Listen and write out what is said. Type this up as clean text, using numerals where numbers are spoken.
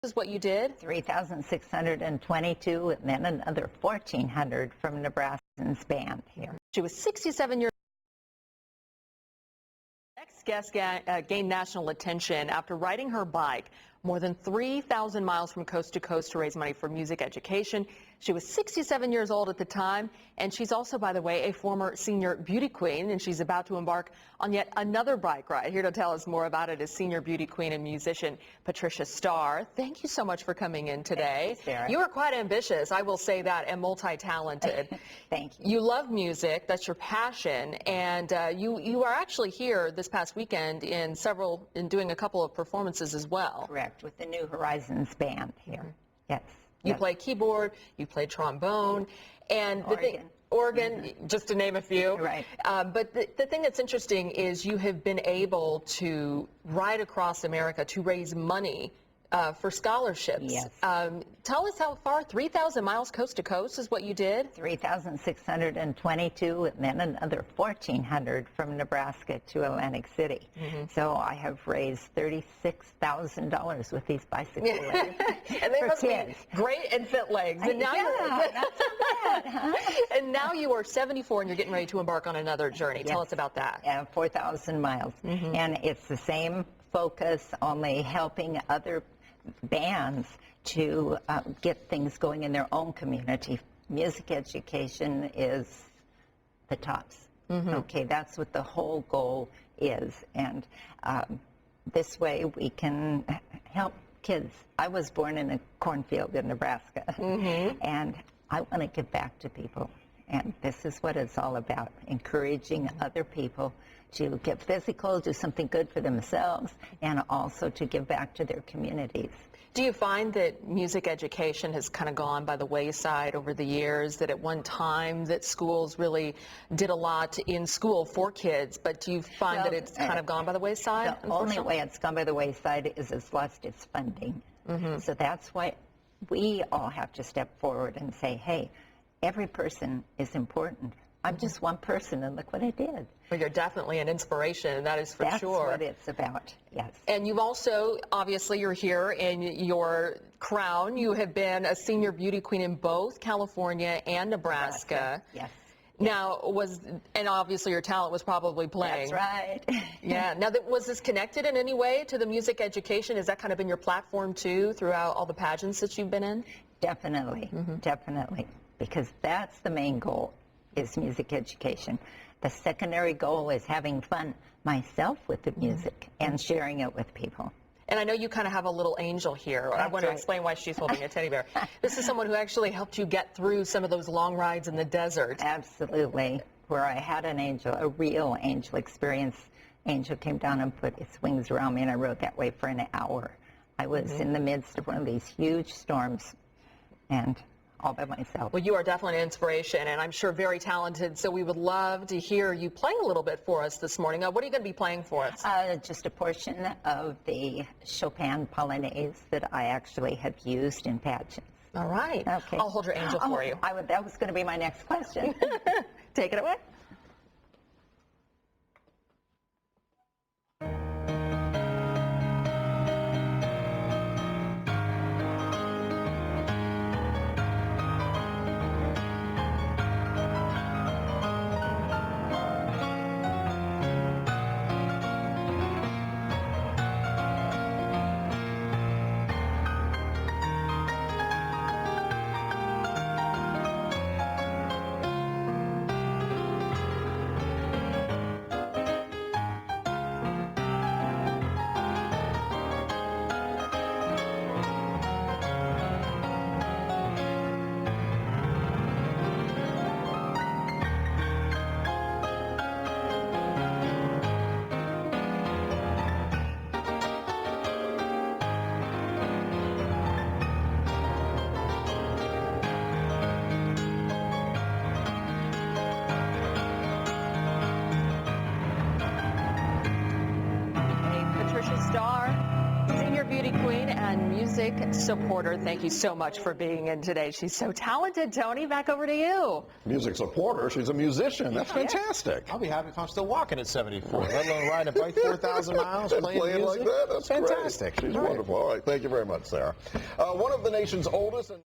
Is what you did? 3,622, and then another 1,400 from Nebraskans band here. She was 67 years. Next guest gained national attention after riding her bike more than 3,000 miles from coast to coast to raise money for music education. She was 67 years old at the time, and she's also, by the way, a former senior beauty queen, and she's about to embark on yet another bike ride. Here to tell us more about it is senior beauty queen and musician Patricia Starr. Thank you so much for coming in today. Thanks, you are quite ambitious, I will say that, and multi-talented. Thank you. You love music, that's your passion, and you are actually here this past weekend in doing a couple of performances as well. Correct, with the New Horizons band here. Yes. You play keyboard, you play trombone, and organ, just to name a few. Right. But the thing that's interesting is you have been able to ride across America to raise money for scholarships. Yes. Tell us how far, 3,000 miles coast to coast is what you did? 3,622, and then another 1,400 from Nebraska to Atlantic City. So I have raised $36,000 with these bicycle legs. And they must kids. be great and fit legs. And now not so bad, huh? And now you are 74 and you're getting ready to embark on another journey. Tell us about that. Yeah, 4,000 miles. And it's the same focus, only helping other bands to get things going in their own community. Music education is the tops. Okay, that's what the whole goal is. And this way we can help kids. I was born in a cornfield in Nebraska, and I want to give back to people. And this is what it's all about, encouraging other people to get physical, do something good for themselves, and also to give back to their communities. Do you find that music education has kind of gone by the wayside over the years, that at one time that schools really did a lot in school for kids, but do you find that it's kind of gone by the wayside? The only way it's gone by the wayside is it's lost its funding. So that's why we all have to step forward and say, hey, every person is important. I'm just one person, and look what I did. Well, you're definitely an inspiration, that is for sure. That's what it's about, yes. And you've also, obviously, you're here in your crown. You have been a senior beauty queen in both California and Nebraska. Yes. Now, and obviously your talent was probably playing. That's right. Yeah. Now, was this connected in any way to the music education? Has that kind of been your platform, too, throughout all the pageants that you've been in? Definitely, definitely, because that's the main goal, is music education. The secondary goal is having fun myself with the music and sharing it with people. And I know you kind of have a little angel here. I want to explain why she's holding a teddy bear. This is someone who actually helped you get through some of those long rides in the desert. Absolutely, where I had an angel, a real angel experience. Angel came down and put its wings around me, and I rode that way for an hour. I was in the midst of one of these huge storms, and all by myself. Well, you are definitely an inspiration, and I'm sure very talented, so we would love to hear you play a little bit for us this morning. What are you going to be playing for us? Just a portion of the Chopin Polonaise that I actually have used in pageants. All right. Okay. I'll hold your angel for you. That was going to be my next question. Take it away. music supporter. Thank you so much for being in today. She's so talented. Tony, back over to you. Music supporter? She's a musician. That's fantastic. I'll be happy if I'm still walking at 74, let alone riding a bike 4,000 miles And playing music. like that? That's fantastic. Great. She's All right. wonderful. All right. Thank you very much, Sarah. One of the nation's oldest and